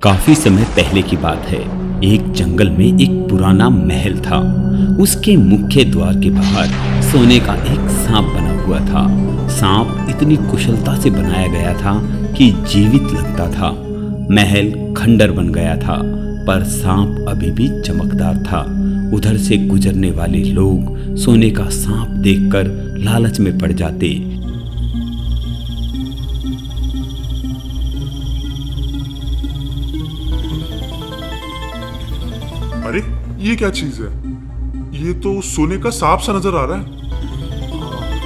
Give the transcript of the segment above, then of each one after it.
काफी समय पहले की बात है। एक जंगल में एक पुराना महल था। उसके मुख्य द्वार के बाहर सोने का एक सांप बना हुआ था। सांप इतनी कुशलता से बनाया गया था कि जीवित लगता था। महल खंडर बन गया था, पर सांप अभी भी चमकदार था। उधर से गुजरने वाले लोग सोने का सांप देखकर लालच में पड़ जाते। अरे ये क्या चीज है? ये तो सोने का सांप सा नजर आ रहा है।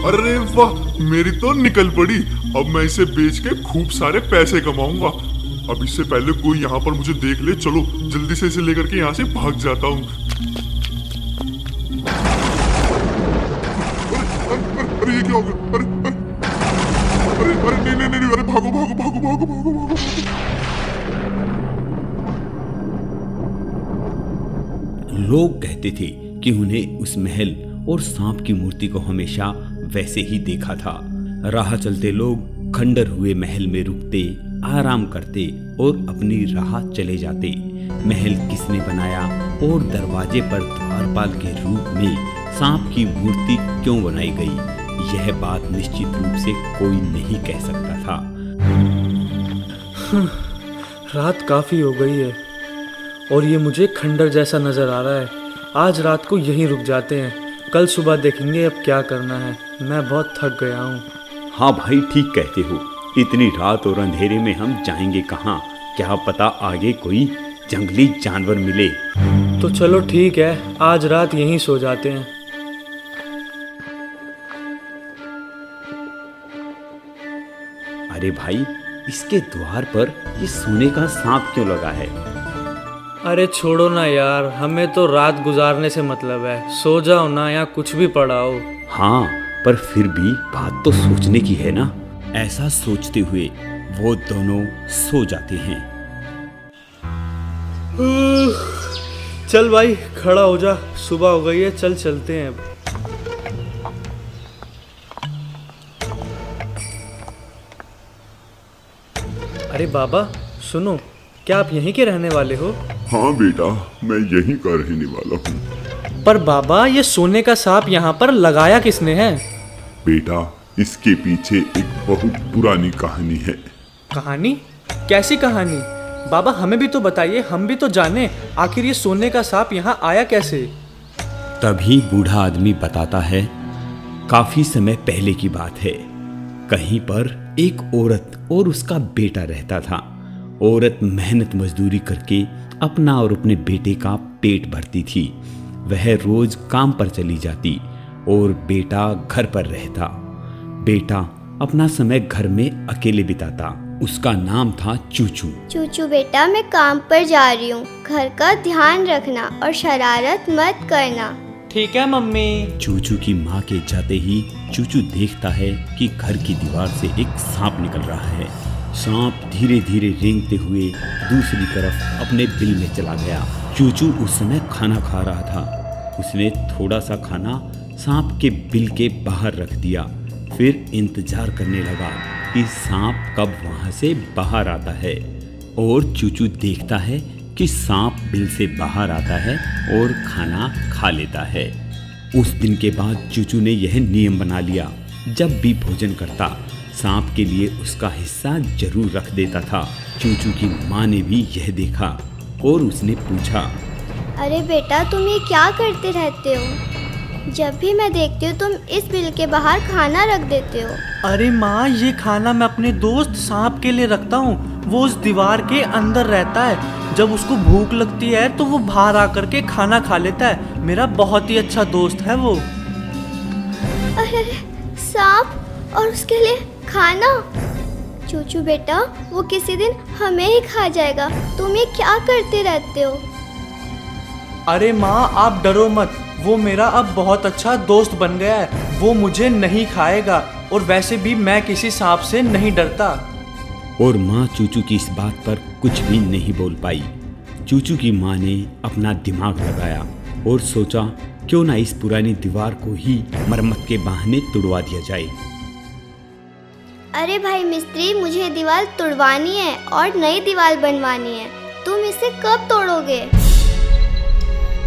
अरे वाह, मेरी तो निकल पड़ी। अब मैं इसे बेच के खूब सारे पैसे कमाऊंगा। अब इससे पहले कोई यहाँ पर मुझे देख ले। चलो जल्दी से इसे लेकर के यहाँ से भाग जाता हूँ। अरे ये क्या हो गया? अरे अरे अरे नहीं नहीं नहीं, अरे भागो भागो भागो भागो भागो भागो। लोग कहते थे कि उन्हें उस महल और सांप की मूर्ति को हमेशा वैसे ही देखा था। राह चलते लोग खंडर हुए महल में रुकते, आराम करते और अपनी राह चले जाते। महल किसने बनाया और दरवाजे पर द्वारपाल के रूप में सांप की मूर्ति क्यों बनाई गई, यह बात निश्चित रूप से कोई नहीं कह सकता था। रात काफी हो गई है और ये मुझे खंडर जैसा नजर आ रहा है। आज रात को यहीं रुक जाते हैं, कल सुबह देखेंगे अब क्या करना है। मैं बहुत थक गया हूँ। हाँ भाई, ठीक कहते हो। इतनी रात और अंधेरे में हम जाएंगे कहाँ? क्या पता आगे कोई जंगली जानवर मिले। तो चलो ठीक है, आज रात यहीं सो जाते हैं। अरे भाई, इसके द्वार पर ये सोने का सांप क्यों लगा है? अरे छोड़ो ना यार, हमें तो रात गुजारने से मतलब है। सो जाओ ना, यहाँ कुछ भी पड़ा हो। हाँ, पर फिर भी बात तो सोचने की है ना। ऐसा सोचते हुए वो दोनों सो जाते हैं। चल भाई खड़ा हो जा, सुबह हो गई है, चल चलते हैं अब। अरे बाबा सुनो, क्या आप यहीं के रहने वाले हो? हाँ बेटा, मैं यहीं का रहने वाला हूँ। पर बाबा, ये सोने का सांप यहाँ पर लगाया किसने है? बेटा, इसके पीछे एक बहुत पुरानी कहानी है। कहानी? कैसी कहानी? बाबा हमें भी तो बताइए, हम भी तो जाने आखिर ये सोने का सांप यहाँ आया कैसे। तभी बूढ़ा आदमी बताता है, काफी समय पहले की बात है। कहीं पर एक औरत और उसका बेटा रहता था। औरत मेहनत मजदूरी करके अपना और अपने बेटे का पेट भरती थी। वह रोज काम पर चली जाती और बेटा घर पर रहता। बेटा अपना समय घर में अकेले बिताता। उसका नाम था चूचू। चूचू बेटा, मैं काम पर जा रही हूँ, घर का ध्यान रखना और शरारत मत करना। ठीक है मम्मी। चूचू की माँ के जाते ही चूचू देखता है कि घर की दीवार से एक सांप निकल रहा है। सांप धीरे धीरे रेंगते हुए दूसरी तरफ अपने बिल में चला गया। चूचू उस समय खाना खा रहा था। उसने थोड़ा सा खाना सांप के बिल के बाहर रख दिया, फिर इंतजार करने लगा कि सांप कब वहां से बाहर आता है। और चूचू देखता है कि सांप बिल से बाहर आता है और खाना खा लेता है। उस दिन के बाद चूचू ने यह नियम बना लिया, जब भी भोजन करता सांप के लिए उसका हिस्सा जरूर रख देता था। चूचू की माँ ने भी यह देखा और उसने पूछा, अरे बेटा, तुम ये क्या करते रहते हो? जब भी मैं देखती हूँ तुम इस बिल के बाहर खाना रख देते हो। अरे माँ, ये खाना मैं अपने दोस्त सांप के लिए रखता हूँ। वो उस दीवार के अंदर रहता है। जब उसको भूख लगती है तो वो बाहर आकर के खाना खा लेता है। मेरा बहुत ही अच्छा दोस्त है वो। अरे सांप और उसके लिए खाना? चूचू बेटा, वो किसी दिन हमें ही खा जाएगा। तुम ये क्या करते रहते हो? अरे माँ, आप डरो मत, वो मेरा अब बहुत अच्छा दोस्त बन गया है। वो मुझे नहीं खाएगा और वैसे भी मैं किसी सांप से नहीं डरता। और माँ चूचू की इस बात पर कुछ भी नहीं बोल पाई। चूचू की माँ ने अपना दिमाग लगाया और सोचा, क्यों ना इस पुरानी दीवार को ही मरम्मत के बहाने तुड़वा दिया जाए। अरे भाई मिस्त्री, मुझे दीवार तुड़वानी है और नई दीवार बनवानी है। इसे कब तोड़ोगे?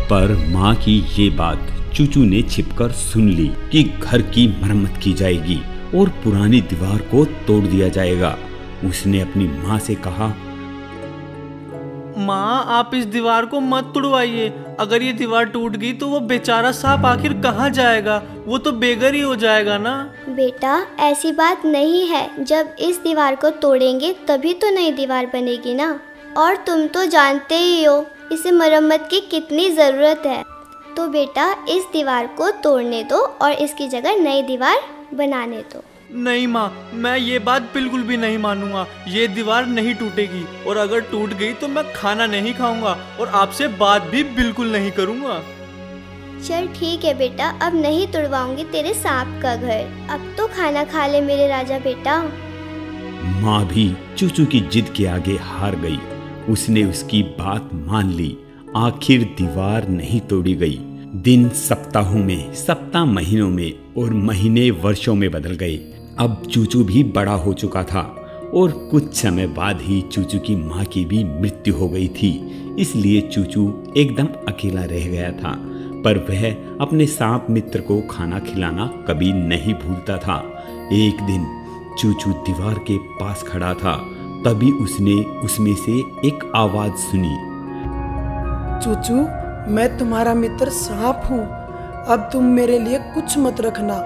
पर माँ की ये बात चूचू ने छिपकर सुन ली कि घर की मरम्मत की जाएगी और पुरानी दीवार को तोड़ दिया जाएगा। उसने अपनी माँ से कहा, माँ आप इस दीवार को मत तोड़वाइए। अगर ये दीवार टूट गई तो वो बेचारा सांप आखिर कहाँ जाएगा? वो तो बेघर ही हो जाएगा ना। बेटा ऐसी बात नहीं है, जब इस दीवार को तोड़ेंगे तभी तो नई दीवार बनेगी ना। और तुम तो जानते ही हो इसे मरम्मत की कितनी ज़रूरत है। तो बेटा इस दीवार को तोड़ने दो और इसकी जगह नई दीवार बनाने दो। नहीं माँ, मैं ये बात बिल्कुल भी नहीं मानूंगा। ये दीवार नहीं टूटेगी और अगर टूट गई तो मैं खाना नहीं खाऊंगा और आपसे बात भी बिल्कुल नहीं करूंगा। चल ठीक है बेटा, अब नहीं तोड़वाऊंगी तेरे सांप का घर। अब तो खाना खा ले मेरे राजा बेटा। माँ भी चूचू की जिद के आगे हार गई। उसने उसकी बात मान ली। आखिर दीवार नहीं तोड़ी गई। दिन सप्ताहों में, सप्ताह महीनों में और महीने वर्षों में बदल गए। अब चूचू भी बड़ा हो चुका था और कुछ समय बाद ही चूचू की माँ की भी मृत्यु हो गई थी। इसलिए चूचू एकदम अकेला रह गया था, पर वह अपने सांप मित्र को खाना खिलाना कभी नहीं भूलता था। एक दिन चूचू दीवार के पास खड़ा था, तभी उसने उसमें से एक आवाज सुनी। चूचू, मैं तुम्हारा मित्र सांप हूँ। अब तुम मेरे लिए कुछ मत रखना,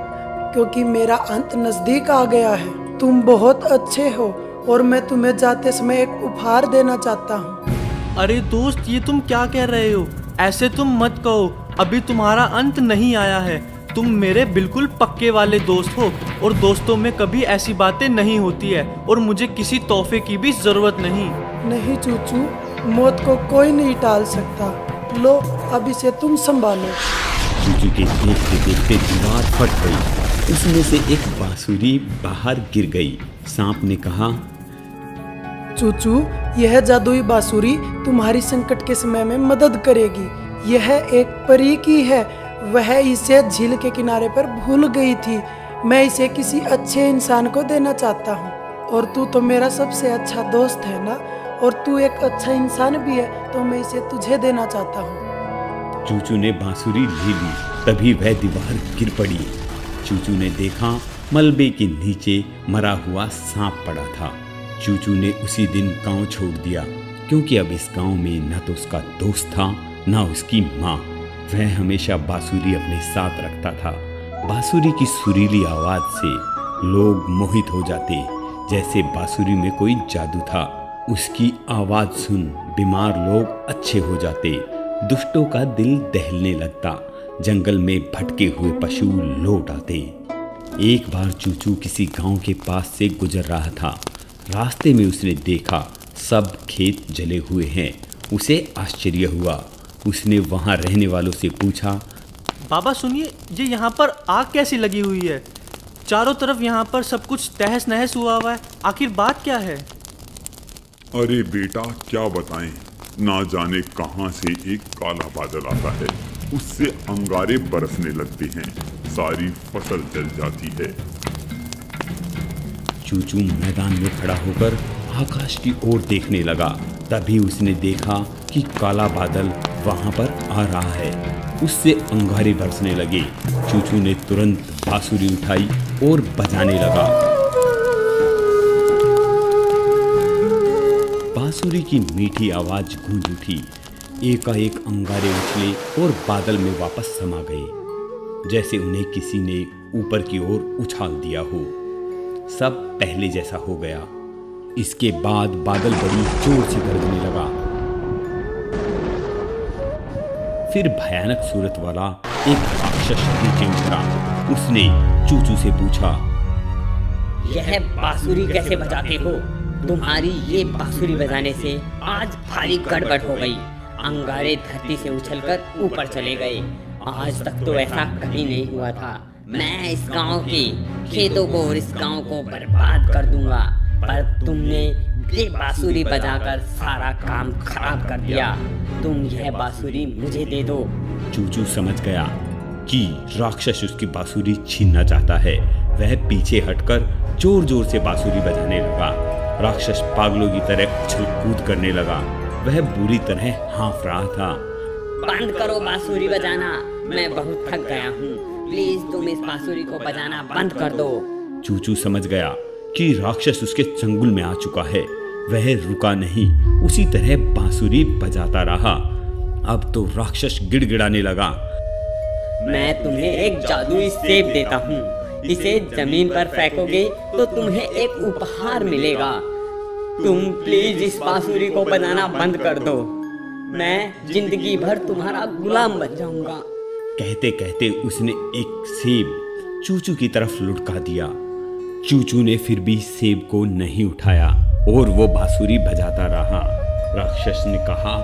क्योंकि मेरा अंत नजदीक आ गया है। तुम बहुत अच्छे हो और मैं तुम्हें जाते समय एक उपहार देना चाहता हूँ। अरे दोस्त, ये तुम क्या कह रहे हो? ऐसे तुम मत कहो, अभी तुम्हारा अंत नहीं आया है। तुम मेरे बिल्कुल पक्के वाले दोस्त हो और दोस्तों में कभी ऐसी बातें नहीं होती है और मुझे किसी तोहफे की भी जरूरत नहीं। नहीं चूचू, मौत को कोई नहीं टाल सकता। लो, अब इसे तुम संभालो। चूचू के देखते देखते दीवार फट गई। उसमें से एक बांसुरी बाहर गिर गई। सांप ने कहा, चूचू, यह जादुई बांसुरी तुम्हारी संकट के समय में मदद करेगी। यह एक परी की है। वह इसे झील के किनारे पर भूल गई थी। मैं इसे किसी अच्छे इंसान को देना चाहता हूँ। और तू तो मेरा सबसे अच्छा दोस्त है ना, और तू एक अच्छा इंसान भी है, तो मैं इसे तुझे देना चाहता हूँ। चूचू ने बांसुरी ले ली। तभी वह दीवार गिर पड़ी। चूचू ने देखा मलबे के नीचे मरा हुआ सांप पड़ा था। चूचू ने उसी दिन गांव छोड़ दिया, क्योंकि अब इस गांव में न तो उसका दोस्त था न उसकी माँ। वह हमेशा बांसुरी अपने साथ रखता था। बांसुरी की सुरीली आवाज से लोग मोहित हो जाते, जैसे बांसुरी में कोई जादू था। उसकी आवाज सुन बीमार लोग अच्छे हो जाते, दुष्टों का दिल दहलने लगता, जंगल में भटके हुए पशु लौट आते। एक बार चूचू किसी गांव के पास से गुजर रहा था। रास्ते में उसने देखा सब खेत जले हुए हैं। उसे आश्चर्य हुआ। उसने वहां रहने वालों से पूछा, बाबा सुनिए, ये यहाँ पर आग कैसी लगी हुई है? चारों तरफ यहाँ पर सब कुछ तहस नहस हुआ हुआ है। आखिर बात क्या है? अरे बेटा क्या बताएं, ना जाने कहां से एक काला बादल आता है। उससे अंगारे बरसने लगते हैं, सारी फसल जल जाती है। चूचू मैदान में खड़ा होकर आकाश की ओर देखने लगा। तभी उसने देखा कि काला बादल वहां पर आ रहा है। उससे अंगारे बरसने लगे। चूचू ने तुरंत बांसुरी उठाई और बजाने लगा। बांसुरी की मीठी आवाज गूंज उठी। एकाएक अंगारे उछले और बादल में वापस समा गए, जैसे उन्हें किसी ने ऊपर की ओर उछाल दिया हो। सब पहले जैसा हो गया। इसके बाद बादल बड़ी जोर से गरजने लगा। फिर भयानक सूरत वाला एक राक्षस नीचे उतरा। उसने चूचू से पूछा, यह बांसुरी कैसे बजाते हो? तुम्हारी ये बांसुरी बजाने से आज भारी गड़बड़ हो गई। अंगारे धरती से उछलकर ऊपर चले गए। आज तक तो ऐसा कभी नहीं हुआ था। मैं इस गांव के खेतों को और इस गांव को बर्बाद कर दूंगा, पर तुमने ये बांसुरी बजाकर सारा काम खराब कर दिया। तुम यह बांसुरी मुझे दे दो। चूचू समझ गया कि राक्षस उसकी बांसुरी छीनना चाहता है। वह पीछे हटकर जोर जोर से बांसुरी बजाने लगा। राक्षस पागलों की तरह उछल कूद करने लगा। वह बुरी तरह हाँफ रहा था। बंद करो बांसुरी बजाना, मैं बहुत थक गया हूँ। प्लीज तुम इस बांसुरी को बजाना बंद कर दो। चूचू समझ गया कि राक्षस उसके चंगुल में आ चुका है। वह रुका नहीं, उसी तरह बांसुरी बजाता रहा। अब तो राक्षस गिड़गिड़ाने लगा। मैं तुम्हें एक जादुई सेब देता हूँ, इसे जमीन पर फेंकोगे तो तुम्हें एक उपहार मिलेगा। तुम प्लीज इस बांसुरी को बजाना बंद कर दो, मैं जिंदगी भर तुम्हारा गुलाम बन जाऊंगा। कहते कहते उसने एक सेब चूचू की तरफ लुढ़का दिया। चूचू ने फिर भी सेब को नहीं उठाया और वो बांसुरी बजाता रहा। राक्षस ने कहा,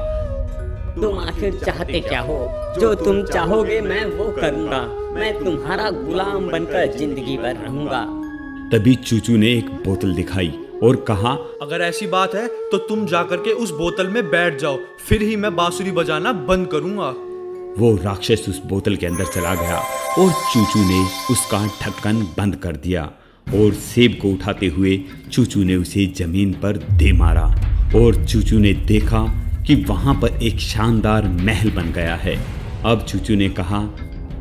तुम आखिर चाहते क्या हो? जो तुम चाहोगे मैं वो करूंगा। मैं तुम्हारा गुलाम बनकर जिंदगी भर रहूंगा। तभी चूचू ने एक बोतल दिखाई और कहा, अगर ऐसी बात है तो तुम जाकर के उस बोतल में बैठ जाओ, फिर ही मैं बांसुरी बजाना बंद करूंगा। वो राक्षस उस बोतल के अंदर चला गया और चूचू ने उसका ढक्कन बंद कर दिया और सेब को उठाते हुए चूचू ने उसे जमीन पर दे मारा। और चूचू ने देखा कि वहां पर एक शानदार महल बन गया है। अब चूचू ने कहा,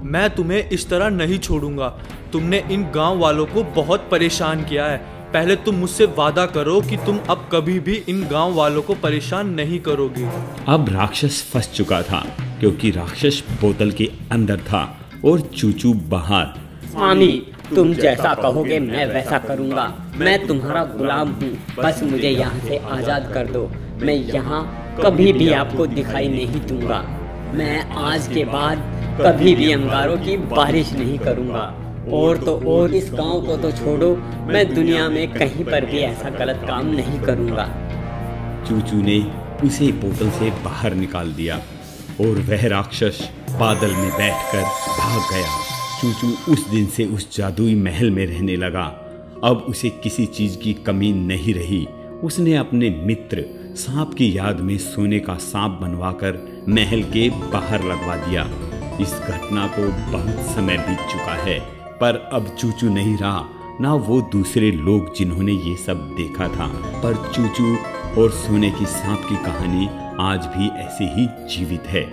मैं तुम्हें इस तरह नहीं छोड़ूंगा। तुमने इन गांव वालों को बहुत परेशान किया है। पहले तुम मुझसे वादा करो कि तुम अब कभी भी इन गांव वालों को परेशान नहीं करोगे। अब राक्षस फंस चुका था क्योंकि राक्षस बोतल के अंदर था और चूचू बाहर। स्वामी, तुम जैसा कहोगे मैं वैसा करूंगा। मैं तुम्हारा गुलाम हूँ, बस मुझे यहाँ से आजाद कर दो। मैं यहाँ कभी भी आपको दिखाई नहीं दूंगा। मैं आज के बाद कभी भी अंगारों की बारिश नहीं करूंगा। और तो और इस गांव को तो छोड़ो, मैं दुनिया में कहीं पर भी ऐसा गलत काम नहीं करूंगा। चूचू ने उसे बोतल से बाहर निकाल दिया और वह राक्षस बादल में बैठकर भाग गया। चूचू उस दिन से उस जादुई महल में रहने लगा। अब उसे किसी चीज की कमी नहीं रही। उसने अपने मित्र सांप की याद में सोने का सांप बनवाकर महल के बाहर लगवा दिया। इस घटना को बहुत समय बीत चुका है, पर अब चूचू नहीं रहा, ना वो दूसरे लोग जिन्होंने ये सब देखा था। पर चूचू और सोने की सांप की कहानी आज भी ऐसे ही जीवित है।